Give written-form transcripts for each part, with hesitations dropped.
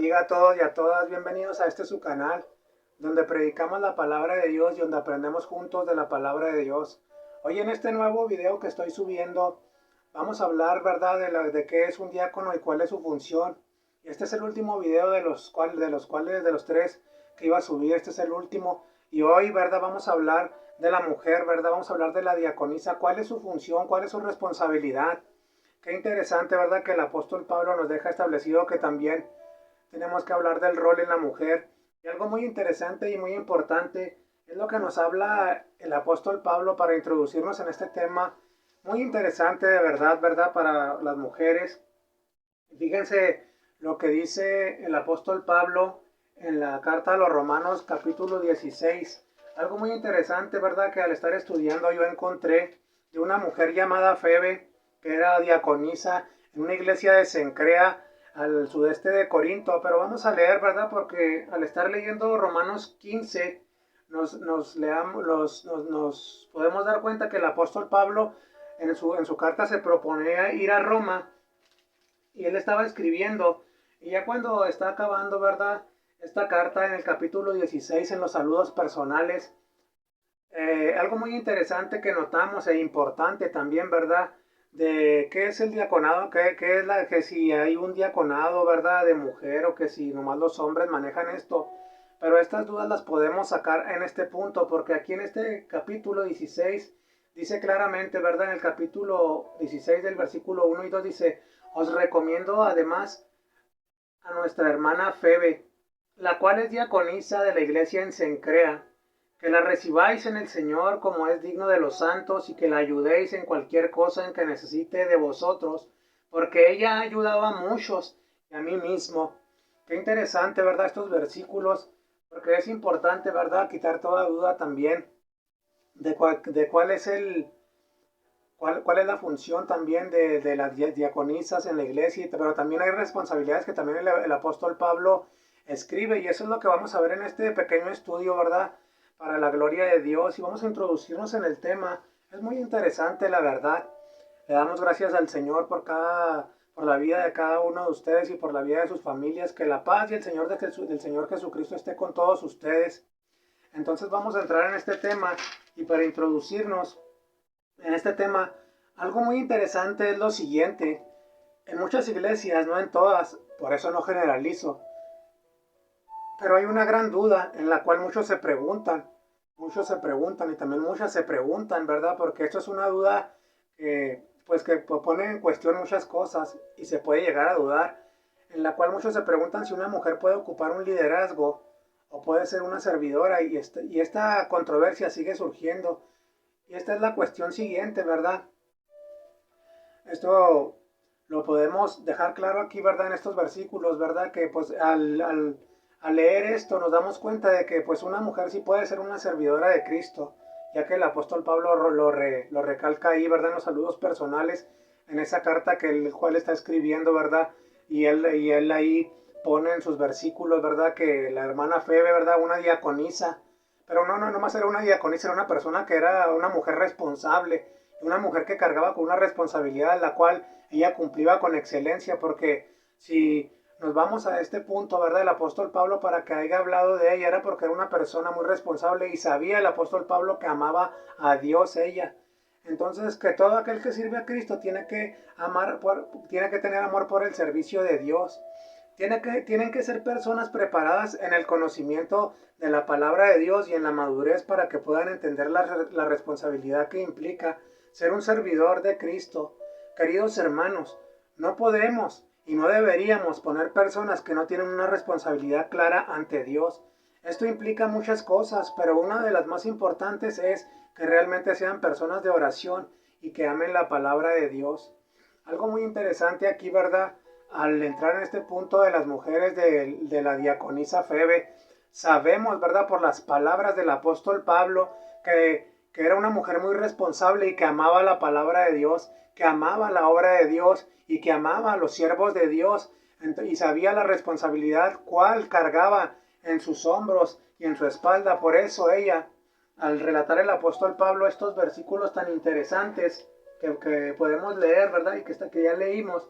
bendiga a todos y a todas. Bienvenidos a este su canal, donde predicamos la palabra de Dios y donde aprendemos juntos de la palabra de Dios. Hoy en este nuevo video que estoy subiendo, vamos a hablar, ¿verdad?, de qué es un diácono y cuál es su función. Y este es el último video de los tres que iba a subir. Este es el último. Y hoy, ¿verdad?, vamos a hablar de la mujer, ¿verdad? Vamos a hablar de la diaconisa. ¿Cuál es su función? ¿Cuál es su responsabilidad? Qué interesante, ¿verdad?, que el apóstol Pablo nos deja establecido que también tenemos que hablar del rol en la mujer. Y algo muy interesante y muy importante es lo que nos habla el apóstol Pablo para introducirnos en este tema muy interesante de verdad, ¿verdad?, para las mujeres. Fíjense lo que dice el apóstol Pablo en la carta a los Romanos capítulo 16. Algo muy interesante, ¿verdad?, que al estar estudiando yo encontré de una mujer llamada Febe, que era diaconisa en una iglesia de Cencrea, al sudeste de Corinto. Pero vamos a leer, ¿verdad?, porque al estar leyendo Romanos 15, nos podemos dar cuenta que el apóstol Pablo en su carta se proponía ir a Roma y él estaba escribiendo. Y ya cuando está acabando, ¿verdad?, esta carta en el capítulo 16, en los saludos personales, algo muy interesante que notamos e importante también, ¿verdad?, de qué es el diaconado, qué es que si hay un diaconado, ¿verdad?, de mujer, o que si nomás los hombres manejan esto. Pero estas dudas las podemos sacar en este punto, porque aquí en este capítulo 16 dice claramente, ¿verdad?, en el capítulo 16 del versículo 1 y 2 dice: os recomiendo además a nuestra hermana Febe, la cual es diaconisa de la iglesia en Cencrea, que la recibáis en el Señor como es digno de los santos, y que la ayudéis en cualquier cosa en que necesite de vosotros, porque ella ha ayudado a muchos y a mí mismo. Qué interesante, ¿verdad?, estos versículos, porque es importante, ¿verdad?, quitar toda duda también de cuál es cuál es la función también de las diaconisas en la iglesia. Pero también hay responsabilidades que también el apóstol Pablo escribe, y eso es lo que vamos a ver en este pequeño estudio, ¿verdad?, para la gloria de Dios. Y vamos a introducirnos en el tema. Es muy interesante, la verdad. Le damos gracias al Señor por la vida de cada uno de ustedes y por la vida de sus familias. Que la paz y el Señor del Señor Jesucristo esté con todos ustedes. Entonces vamos a entrar en este tema, y para introducirnos en este tema, algo muy interesante es lo siguiente. En muchas iglesias, no en todas, por eso no generalizo, pero hay una gran duda en la cual muchos se preguntan y también muchas se preguntan, ¿verdad? Porque esto es una duda que pone en cuestión muchas cosas y se puede llegar a dudar, en la cual muchos se preguntan si una mujer puede ocupar un liderazgo o puede ser una servidora, y esta controversia sigue surgiendo. Y esta es la cuestión siguiente, ¿verdad? Esto lo podemos dejar claro aquí, ¿verdad?, en estos versículos, ¿verdad? Que pues al leer esto nos damos cuenta de que pues una mujer sí puede ser una servidora de Cristo, ya que el apóstol Pablo lo recalca ahí, ¿verdad?, en los saludos personales, en esa carta que el cual está escribiendo, ¿verdad? Y él ahí pone en sus versículos, ¿verdad?, que la hermana Febe, ¿verdad?, una diaconisa. Pero no más era una diaconisa, era una persona que era una mujer responsable, una mujer que cargaba con una responsabilidad la cual ella cumplía con excelencia. Porque si nos vamos a este punto, ¿verdad?, el apóstol Pablo, para que haya hablado de ella, era porque era una persona muy responsable, y sabía el apóstol Pablo que amaba a Dios ella. Entonces, que todo aquel que sirve a Cristo tiene que tiene que tener amor por el servicio de Dios. Tienen que ser personas preparadas en el conocimiento de la palabra de Dios y en la madurez, para que puedan entender la responsabilidad que implica ser un servidor de Cristo. Queridos hermanos, no podemos y no deberíamos poner personas que no tienen una responsabilidad clara ante Dios. Esto implica muchas cosas, pero una de las más importantes es que realmente sean personas de oración y que amen la palabra de Dios. Algo muy interesante aquí, ¿verdad?, al entrar en este punto de las mujeres de la diaconisa Febe, sabemos, ¿verdad?, por las palabras del apóstol Pablo, que era una mujer muy responsable y que amaba la palabra de Dios, que amaba la obra de Dios y que amaba a los siervos de Dios, y sabía la responsabilidad cual cargaba en sus hombros y en su espalda. Por eso ella, al relatar el apóstol Pablo estos versículos tan interesantes que podemos leer, ¿verdad?, y que ya leímos,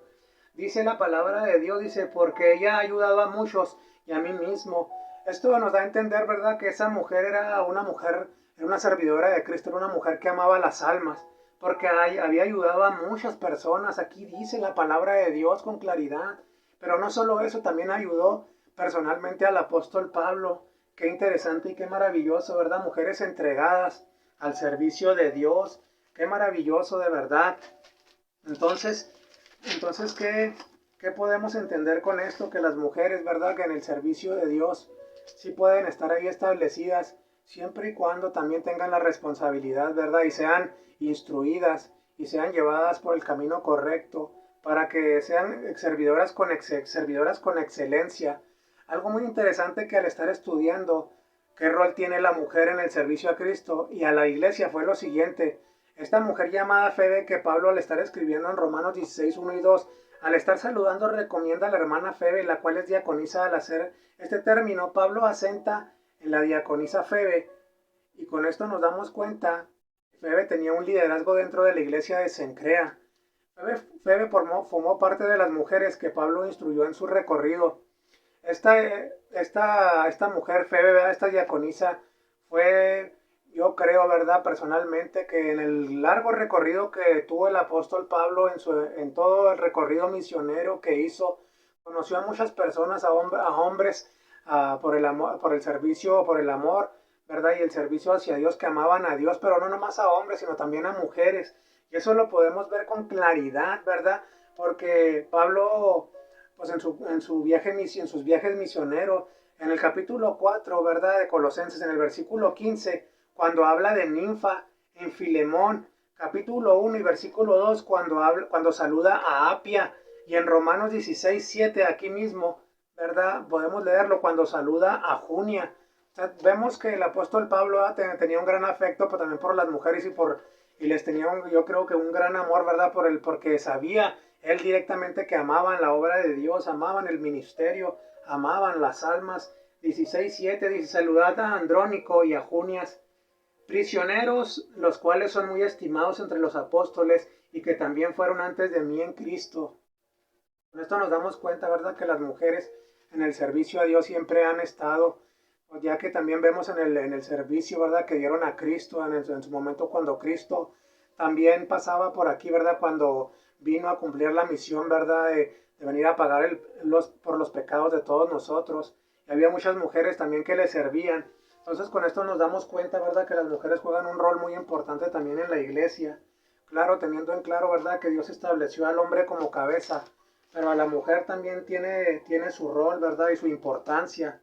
Dice la palabra de Dios, dice, porque ella ha ayudado a muchos y a mí mismo. Esto nos da a entender, ¿verdad?, que esa mujer era una mujer, era una servidora de Cristo, era una mujer que amaba las almas, porque había ayudado a muchas personas. Aquí dice la palabra de Dios con claridad. Pero no solo eso, también ayudó personalmente al apóstol Pablo. Qué interesante y qué maravilloso, ¿verdad? Mujeres entregadas al servicio de Dios. Qué maravilloso, de verdad. Entonces, ¿qué podemos entender con esto? Que las mujeres, ¿verdad?, que en el servicio de Dios sí pueden estar ahí establecidas, siempre y cuando también tengan la responsabilidad, ¿verdad?, y sean instruidas y sean llevadas por el camino correcto, para que sean servidoras con excelencia. Algo muy interesante, que al estar estudiando qué rol tiene la mujer en el servicio a Cristo y a la iglesia, fue lo siguiente. Esta mujer llamada Febe, que Pablo, al estar escribiendo en Romanos 16, 1 y 2, al estar saludando, recomienda a la hermana Febe, la cual es diaconisa. Al hacer este término, Pablo asenta en la diaconisa Febe, y con esto nos damos cuenta que Febe tenía un liderazgo dentro de la iglesia de Cencrea. Febe formó parte de las mujeres que Pablo instruyó en su recorrido. Esta mujer, Febe, ¿verdad?, esta diaconisa, fue, yo creo, ¿verdad?, personalmente, que en el largo recorrido que tuvo el apóstol Pablo, en todo el recorrido misionero que hizo, conoció a muchas personas, a hombres, por el amor, por el servicio, por el amor, ¿verdad?, y el servicio hacia Dios, que amaban a Dios, pero no nomás a hombres, sino también a mujeres. Y eso lo podemos ver con claridad, ¿verdad? Porque Pablo, pues en sus viajes misioneros, en el capítulo 4, ¿verdad?, de Colosenses, en el versículo 15, cuando habla de Ninfa, en Filemón, capítulo 1 y versículo 2, cuando saluda a Apia, y en Romanos 16, 7, aquí mismo, ¿verdad?, podemos leerlo, cuando saluda a Junia. O sea, vemos que el apóstol Pablo tenía un gran afecto, pero también por las mujeres, y les tenía, yo creo que un gran amor, ¿verdad?, porque sabía él directamente que amaban la obra de Dios, amaban el ministerio, amaban las almas. 16:7 dice: saludad a Andrónico y a Junias, prisioneros, los cuales son muy estimados entre los apóstoles y que también fueron antes de mí en Cristo. Con esto nos damos cuenta, ¿verdad?, que las mujeres en el servicio a Dios siempre han estado, ya que también vemos en el servicio, ¿verdad?, que dieron a Cristo en su momento, cuando Cristo también pasaba por aquí, ¿verdad?, cuando vino a cumplir la misión, ¿verdad?, de venir a pagar por los pecados de todos nosotros. Y había muchas mujeres también que le servían. Entonces, con esto nos damos cuenta, ¿verdad?, que las mujeres juegan un rol muy importante también en la iglesia. Claro, teniendo en claro, ¿verdad?, que Dios estableció al hombre como cabeza, pero a la mujer también tiene su rol, ¿verdad?, y su importancia.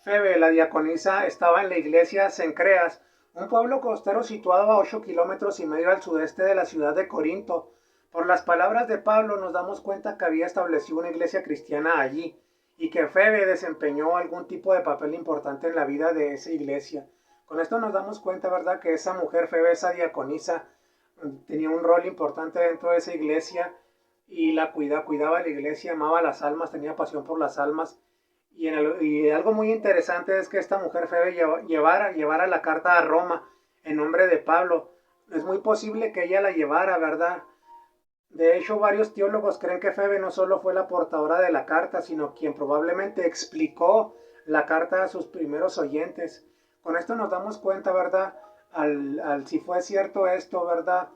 Febe, la diaconisa, estaba en la iglesia Cencreas, un pueblo costero situado a 8,5 kilómetros al sudeste de la ciudad de Corinto. Por las palabras de Pablo nos damos cuenta que había establecido una iglesia cristiana allí, y que Febe desempeñó algún tipo de papel importante en la vida de esa iglesia. Con esto nos damos cuenta, ¿verdad?, que esa mujer, Febe, esa diaconisa, tenía un rol importante dentro de esa iglesia, y cuidaba la iglesia, amaba las almas, tenía pasión por las almas. Y algo muy interesante es que esta mujer Febe llevara la carta a Roma en nombre de Pablo. Es muy posible que ella la llevara, ¿verdad? De hecho, varios teólogos creen que Febe no solo fue la portadora de la carta, sino quien probablemente explicó la carta a sus primeros oyentes. Con esto nos damos cuenta, ¿verdad?, si fue cierto esto, ¿verdad?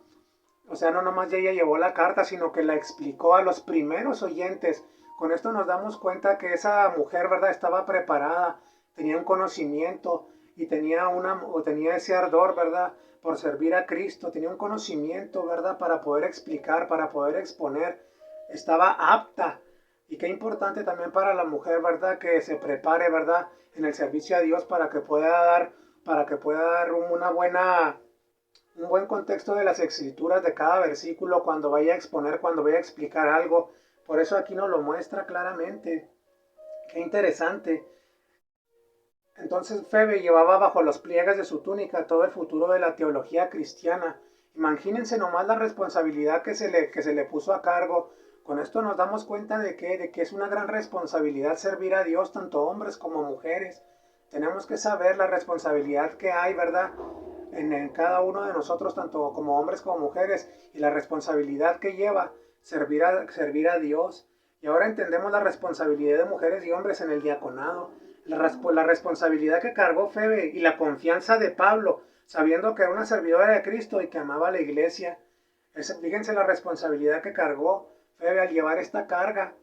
O sea, no nomás ella llevó la carta, sino que la explicó a los primeros oyentes. Con esto nos damos cuenta que esa mujer, ¿verdad?, estaba preparada, tenía un conocimiento y tenía ese ardor, ¿verdad?, por servir a Cristo. Tenía un conocimiento, ¿verdad?, para poder explicar, para poder exponer. Estaba apta. Y qué importante también para la mujer, ¿verdad?, que se prepare, ¿verdad?, en el servicio a Dios, para que pueda dar un buen contexto de las escrituras, de cada versículo, cuando vaya a exponer, cuando vaya a explicar algo. Por eso aquí nos lo muestra claramente. Qué interesante. Entonces Febe llevaba bajo los pliegues de su túnica todo el futuro de la teología cristiana. Imagínense nomás la responsabilidad que se le puso a cargo. Con esto nos damos cuenta de que es una gran responsabilidad servir a Dios, tanto hombres como mujeres. Tenemos que saber la responsabilidad que hay, ¿verdad?, en cada uno de nosotros, tanto como hombres como mujeres, y la responsabilidad que lleva servir a Dios. Y ahora entendemos la responsabilidad de mujeres y hombres en el diaconado, la responsabilidad que cargó Febe y la confianza de Pablo, sabiendo que era una servidora de Cristo y que amaba a la iglesia. Fíjense la responsabilidad que cargó Febe al llevar esta carga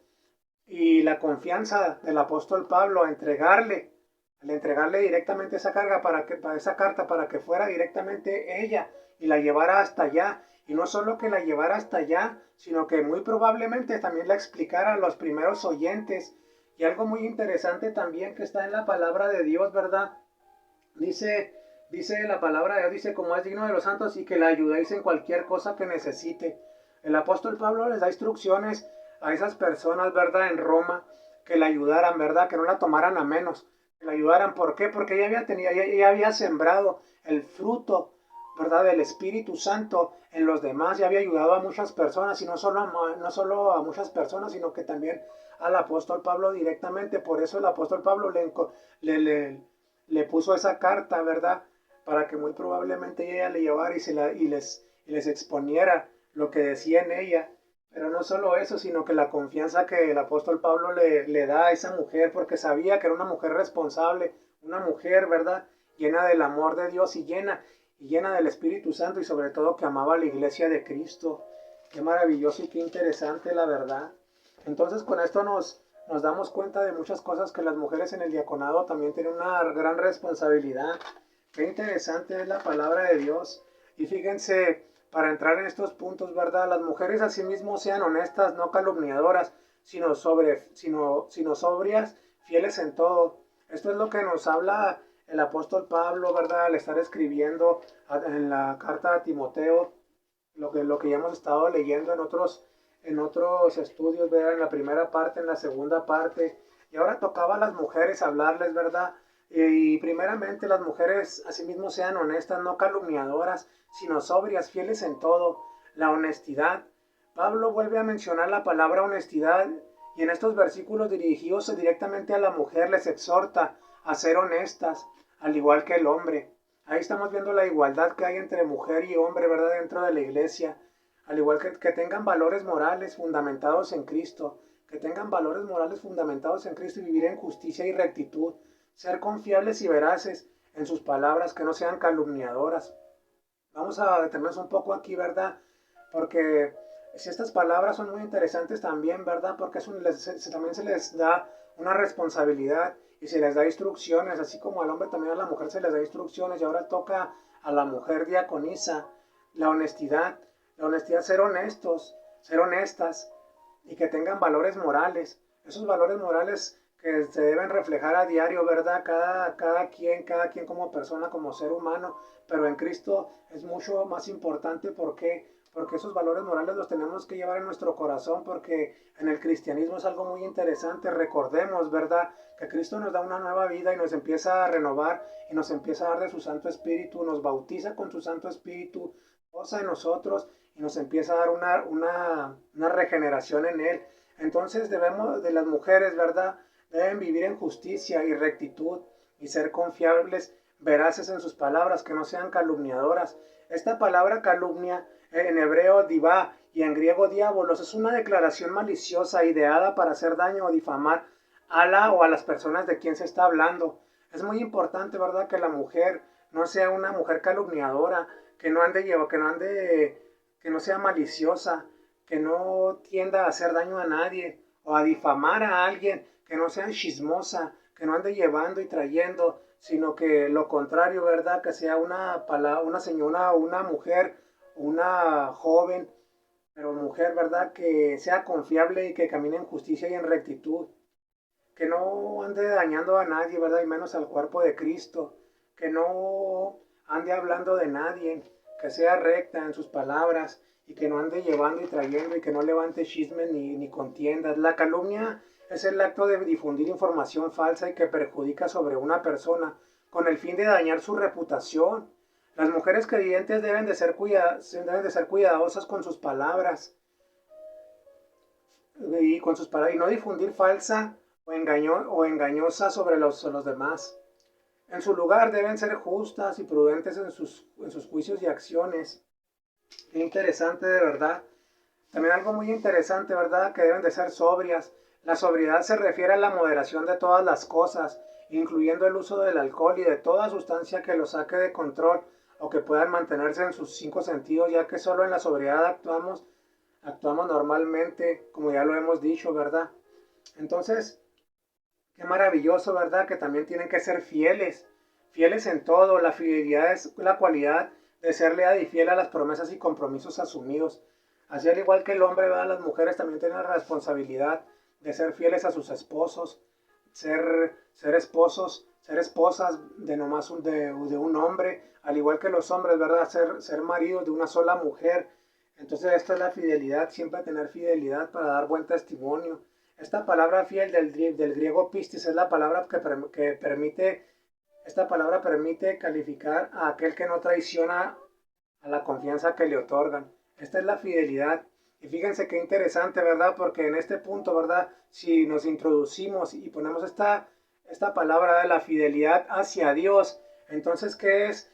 y la confianza del apóstol Pablo al entregarle directamente esa carga para esa carta para que fuera directamente ella y la llevara hasta allá. Y no solo que la llevara hasta allá, sino que muy probablemente también la explicara a los primeros oyentes. Y algo muy interesante también que está en la palabra de Dios, ¿verdad? Dice la palabra de Dios, dice como es digno de los santos y que la ayudéis en cualquier cosa que necesite. El apóstol Pablo les da instrucciones a esas personas, ¿verdad? En Roma, que la ayudaran, ¿verdad? Que no la tomaran a menos, que la ayudaran. ¿Por qué? Porque ella había sembrado el fruto, ¿verdad? Del Espíritu Santo en los demás, ya había ayudado a muchas personas y no solo a muchas personas, sino que también al apóstol Pablo directamente. Por eso el apóstol Pablo le puso esa carta, ¿verdad? Para que muy probablemente ella le llevara y les exponiera lo que decía en ella. Pero no solo eso, sino que la confianza que el apóstol Pablo le da a esa mujer, porque sabía que era una mujer responsable, una mujer, ¿verdad? Llena del amor de Dios y llena del Espíritu Santo y sobre todo que amaba a la iglesia de Cristo. Qué maravilloso y qué interesante, la verdad. Entonces con esto nos damos cuenta de muchas cosas, que las mujeres en el diaconado también tienen una gran responsabilidad. Qué interesante es la palabra de Dios. Y fíjense, para entrar en estos puntos, ¿verdad? Las mujeres asimismo sean honestas, no calumniadoras, sino sobrias, fieles en todo. Esto es lo que nos habla el apóstol Pablo, ¿verdad? Al estar escribiendo en la carta a Timoteo, lo que ya hemos estado leyendo en otros estudios, ¿verdad? En la primera parte, en la segunda parte. Y ahora tocaba a las mujeres hablarles, ¿verdad? Y primeramente las mujeres asimismo sean honestas, no calumniadoras, sino sobrias, fieles en todo. La honestidad. Pablo vuelve a mencionar la palabra honestidad y en estos versículos dirigidos directamente a la mujer les exhorta a ser honestas, al igual que el hombre. Ahí estamos viendo la igualdad que hay entre mujer y hombre, ¿verdad? Dentro de la iglesia. Al igual que tengan valores morales fundamentados en Cristo, que tengan valores morales fundamentados en Cristo y vivir en justicia y rectitud, ser confiables y veraces en sus palabras, que no sean calumniadoras. Vamos a detenernos un poco aquí, ¿verdad? Porque si estas palabras son muy interesantes también, ¿verdad? Porque también se les da una responsabilidad y se les da instrucciones, así como al hombre también a la mujer se les da instrucciones y ahora toca a la mujer diaconisa la honestidad, ser honestos, ser honestas y que tengan valores morales. Esos valores morales que se deben reflejar a diario, ¿verdad? Cada quien como persona, como ser humano, pero en Cristo es mucho más importante. ¿Por qué? Porque esos valores morales los tenemos que llevar en nuestro corazón, porque en el cristianismo es algo muy interesante. Recordemos, ¿verdad? Que Cristo nos da una nueva vida y nos empieza a renovar y nos empieza a dar de su Santo Espíritu, nos bautiza con su Santo Espíritu, posa en nosotros y nos empieza a dar una regeneración en Él. Entonces de las mujeres, ¿verdad? Deben vivir en justicia y rectitud y ser confiables, veraces en sus palabras, que no sean calumniadoras. Esta palabra calumnia, en hebreo divá y en griego diabolos, es una declaración maliciosa ideada para hacer daño o difamar a la o a las personas de quien se está hablando. Es muy importante, ¿verdad?, que la mujer no sea una mujer calumniadora, que no sea maliciosa, que no tienda a hacer daño a nadie o a difamar a alguien, que no sea chismosa, que no ande llevando y trayendo, sino que lo contrario, ¿verdad? Que sea una señora, una mujer, una joven, pero mujer, ¿verdad? Que sea confiable y que camine en justicia y en rectitud, que no ande dañando a nadie, ¿verdad? Y menos al cuerpo de Cristo, que no ande hablando de nadie, que sea recta en sus palabras y que no ande llevando y trayendo y que no levante chismes ni contiendas. La calumnia es el acto de difundir información falsa y que perjudica sobre una persona con el fin de dañar su reputación. Las mujeres creyentes deben de ser cuidadosas con sus palabras y no difundir falsa o engañosa sobre los demás. En su lugar deben ser justas y prudentes en sus juicios y acciones. Qué interesante, de verdad. También algo muy interesante, ¿verdad? Que deben de ser sobrias. La sobriedad se refiere a la moderación de todas las cosas, incluyendo el uso del alcohol y de toda sustancia que lo saque de control o que puedan mantenerse en sus cinco sentidos, ya que solo en la sobriedad actuamos normalmente, como ya lo hemos dicho, ¿verdad? Entonces, qué maravilloso, ¿verdad? Que también tienen que ser fieles, fieles en todo. La fidelidad es la cualidad de ser leal y fiel a las promesas y compromisos asumidos. Así al igual que el hombre, ¿verdad? Las mujeres también tienen la responsabilidad de ser fieles a sus esposos, ser esposos, ser esposas de nomás de un hombre, al igual que los hombres, ¿verdad? Ser maridos de una sola mujer. Entonces esto es la fidelidad, siempre tener fidelidad para dar buen testimonio. Esta palabra fiel del griego pistis es la palabra que permite, esta palabra permite calificar a aquel que no traiciona a la confianza que le otorgan. Esta es la fidelidad. Y fíjense qué interesante, ¿verdad? Porque en este punto, ¿verdad? Si nos introducimos y ponemos esta palabra de la fidelidad hacia Dios, entonces, ¿qué es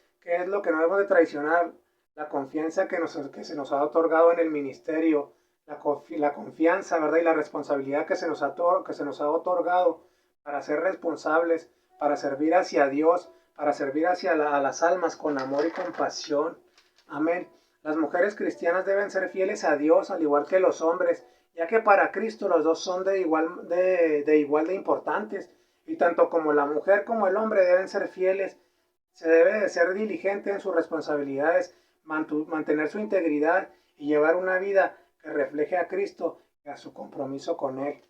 lo que no debemos de traicionar? La confianza que se nos ha otorgado en el ministerio, la confianza, ¿verdad? Y la responsabilidad que se nos ha otorgado para ser responsables, para servir hacia Dios, para servir a las almas con amor y compasión. Amén. Las mujeres cristianas deben ser fieles a Dios al igual que los hombres, ya que para Cristo los dos son de igual de importantes, y tanto como la mujer como el hombre deben ser fieles. Se debe de ser diligente en sus responsabilidades, mantener su integridad y llevar una vida que refleje a Cristo y a su compromiso con Él.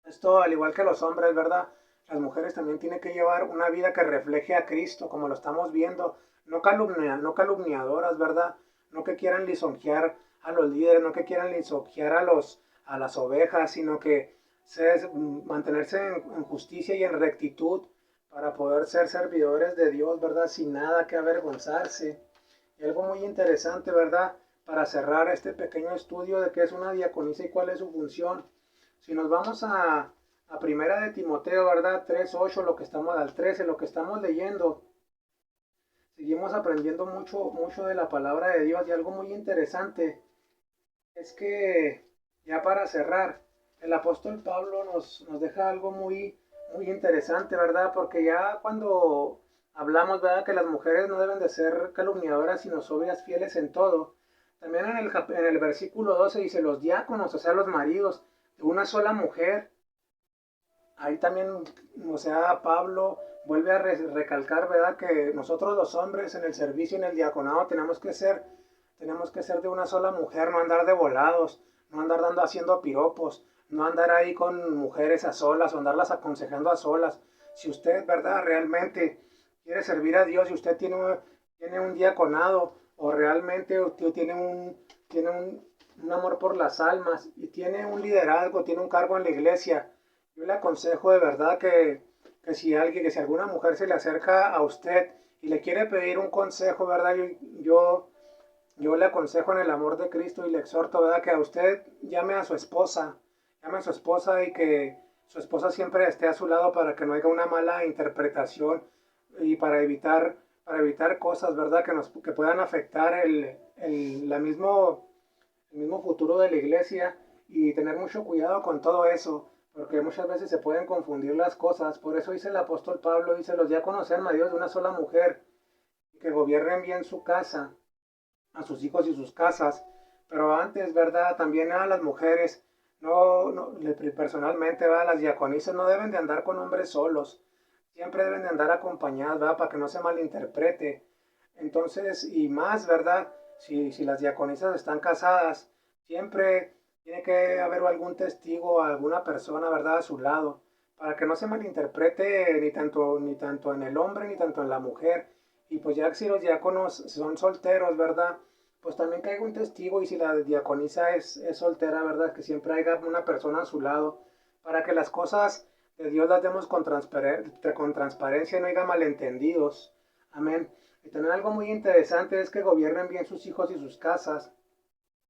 Esto al igual que los hombres, ¿verdad? Las mujeres también tienen que llevar una vida que refleje a Cristo, como lo estamos viendo, no calumniadoras, ¿verdad? No que quieran lisonjear a los líderes, no que quieran lisonjear a las ovejas, sino que mantenerse en justicia y en rectitud para poder ser servidores de Dios, ¿verdad? Sin nada que avergonzarse. Y algo muy interesante, ¿verdad? Para cerrar este pequeño estudio de qué es una diaconisa y cuál es su función. Si nos vamos a Primera de Timoteo, ¿verdad? 3:8, lo que estamos al 13, lo que estamos leyendo, seguimos aprendiendo mucho de la palabra de Dios, y algo muy interesante es que, ya para cerrar, el apóstol Pablo nos deja algo muy interesante, ¿verdad? Porque ya cuando hablamos, ¿verdad? Que las mujeres no deben de ser calumniadoras, sino sobrias, fieles en todo. También en el versículo 12 dice, los diáconos, o sea, los maridos de una sola mujer. Ahí también, o sea, Pablo vuelve a recalcar, ¿verdad? Que nosotros los hombres en el servicio, en el diaconado, tenemos que ser de una sola mujer, no andar de volados, no andar haciendo piropos, no andar ahí con mujeres a solas o andarlas aconsejando a solas. Si usted, ¿verdad? Realmente quiere servir a Dios y usted tiene un diaconado o realmente usted tiene un amor por las almas y tiene un liderazgo, tiene un cargo en la iglesia, yo le aconsejo de verdad que si alguna mujer se le acerca a usted y le quiere pedir un consejo, ¿verdad? Yo le aconsejo en el amor de Cristo y le exhorto, ¿verdad? Que a usted llame a su esposa y que su esposa siempre esté a su lado para que no haya una mala interpretación y para evitar cosas, ¿verdad? Que puedan afectar el mismo futuro de la iglesia, y tener mucho cuidado con todo eso, porque muchas veces se pueden confundir las cosas. Por eso dice el apóstol Pablo, dice, los diáconos sean maridos de una sola mujer, que gobiernen bien su casa, a sus hijos y sus casas. Pero antes, ¿verdad? También a las mujeres, personalmente, ¿verdad? Las diaconisas no deben de andar con hombres solos, siempre deben de andar acompañadas, ¿verdad? Para que no se malinterprete. Entonces, y más, ¿verdad? Si las diaconisas están casadas, siempre tiene que haber algún testigo, alguna persona, ¿verdad? A su lado, para que no se malinterprete ni tanto en el hombre ni tanto en la mujer. Y pues ya si los diáconos son solteros, ¿verdad? Pues también que haya un testigo, y si la diaconisa es soltera, ¿verdad? Que siempre haya una persona a su lado, para que las cosas de Dios las demos con transparencia y no haya malentendidos. Amén. Y también algo muy interesante es que gobiernen bien sus hijos y sus casas.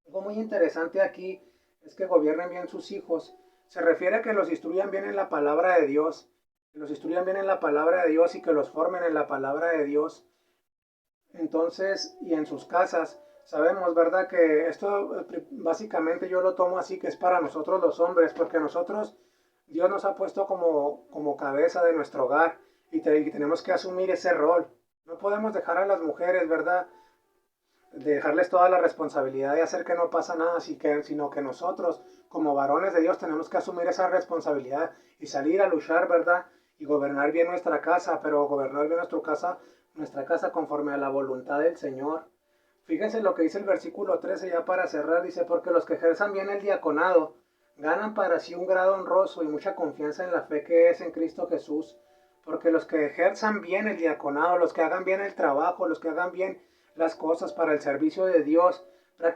Algo muy interesante aquí es que gobiernen bien sus hijos. Se refiere a que los instruyan bien en la palabra de Dios, que los instruyan bien en la palabra de Dios y que los formen en la palabra de Dios. Entonces, y en sus casas, sabemos, ¿verdad? Que esto básicamente yo lo tomo así, que es para nosotros los hombres, porque nosotros, Dios nos ha puesto como cabeza de nuestro hogar y tenemos que asumir ese rol. No podemos dejar a las mujeres, ¿verdad? Dejarles toda la responsabilidad de hacer que no pasa nada, sino que nosotros, como varones de Dios, tenemos que asumir esa responsabilidad y salir a luchar, ¿verdad? Y gobernar bien nuestra casa, pero gobernar bien nuestra casa conforme a la voluntad del Señor. Fíjense lo que dice el versículo 13 ya para cerrar, dice, porque los que ejerzan bien el diaconado ganan para sí un grado honroso y mucha confianza en la fe que es en Cristo Jesús. Porque los que ejerzan bien el diaconado, los que hagan bien el trabajo, los que hagan bien las cosas para el servicio de Dios,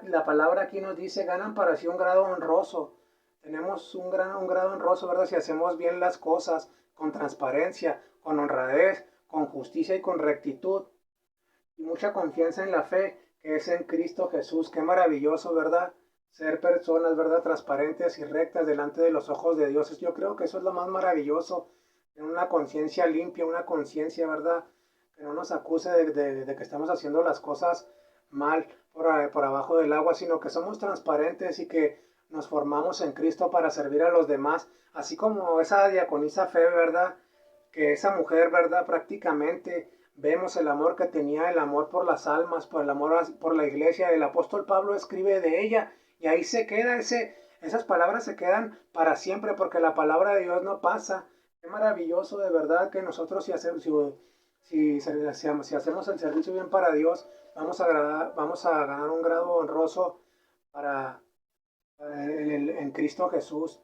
la palabra aquí nos dice, ganan para sí un grado honroso. Tenemos un grado honroso, ¿verdad? Si hacemos bien las cosas con transparencia, con honradez, con justicia y con rectitud y mucha confianza en la fe que es en Cristo Jesús. Qué maravilloso, ¿verdad? Ser personas, ¿verdad? Transparentes y rectas delante de los ojos de Dios. Yo creo que eso es lo más maravilloso. Tener una conciencia limpia, una conciencia, ¿verdad? Que no nos acuse de que estamos haciendo las cosas mal por abajo del agua, sino que somos transparentes y que nos formamos en Cristo para servir a los demás. Así como esa diaconisa fe, ¿verdad? Que esa mujer, ¿verdad? Prácticamente vemos el amor que tenía, el amor por las almas, por el amor por la iglesia. El apóstol Pablo escribe de ella y ahí se queda esas palabras se quedan para siempre porque la palabra de Dios no pasa. Qué maravilloso de verdad que nosotros si hacemos el servicio bien para Dios, vamos a ganar un grado honroso para, en Cristo Jesús.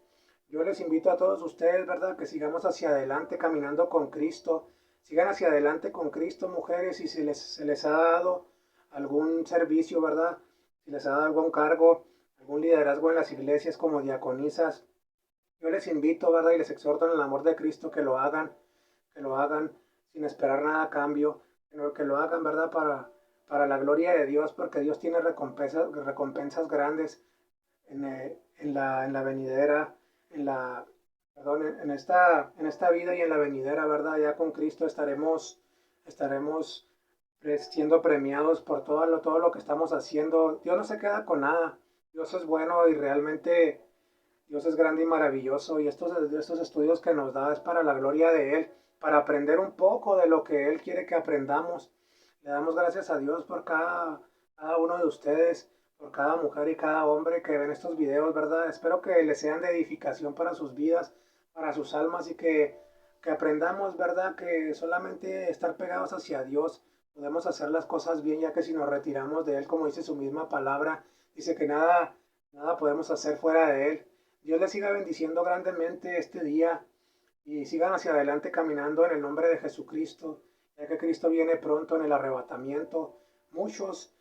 Yo les invito a todos ustedes, ¿verdad? Que sigamos hacia adelante caminando con Cristo. Sigan hacia adelante con Cristo, mujeres, y si se les ha dado algún servicio, ¿verdad? Si les ha dado algún cargo, algún liderazgo en las iglesias como diaconisas, yo les invito, ¿verdad? Y les exhorto en el amor de Cristo que lo hagan sin esperar nada a cambio, que lo hagan, ¿verdad? Para la gloria de Dios, porque Dios tiene recompensas grandes en la venidera, en la, perdón, en esta vida y en la venidera, ¿verdad? Ya con Cristo estaremos siendo premiados por todo lo que estamos haciendo. Dios no se queda con nada. Dios es bueno y realmente Dios es grande y maravilloso y estos estudios que nos da es para la gloria de Él, para aprender un poco de lo que Él quiere que aprendamos. Le damos gracias a Dios por cada uno de ustedes, por cada mujer y cada hombre que ven estos videos, ¿verdad? Espero que les sean de edificación para sus vidas, para sus almas y que aprendamos, ¿verdad? Que solamente estar pegados hacia Dios podemos hacer las cosas bien, ya que si nos retiramos de Él, como dice su misma palabra, dice que nada podemos hacer fuera de Él. Dios les siga bendiciendo grandemente este día y sigan hacia adelante caminando en el nombre de Jesucristo, ya que Cristo viene pronto en el arrebatamiento. Muchos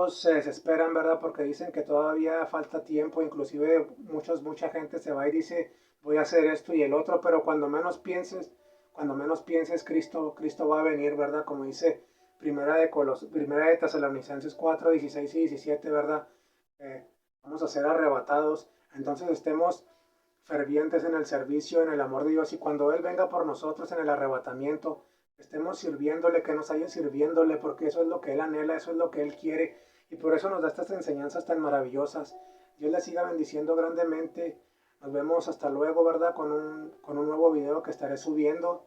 se desesperan, ¿verdad? Porque dicen que todavía falta tiempo, inclusive mucha gente se va y dice, voy a hacer esto y el otro, pero cuando menos pienses, Cristo va a venir, ¿verdad? Como dice Primera de Tesalonicenses 4, 16 y 17, ¿verdad? Eh, Vamos a ser arrebatados. Entonces estemos fervientes en el servicio, en el amor de Dios y cuando Él venga por nosotros en el arrebatamiento, estemos sirviéndole, que nos haya sirviéndole, porque eso es lo que Él anhela, eso es lo que Él quiere y por eso nos da estas enseñanzas tan maravillosas. Dios les siga bendiciendo grandemente. Nos vemos hasta luego, ¿verdad? Con un nuevo video que estaré subiendo.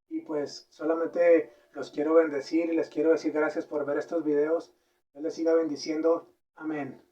Y pues solamente los quiero bendecir y les quiero decir gracias por ver estos videos. Dios les siga bendiciendo. Amén.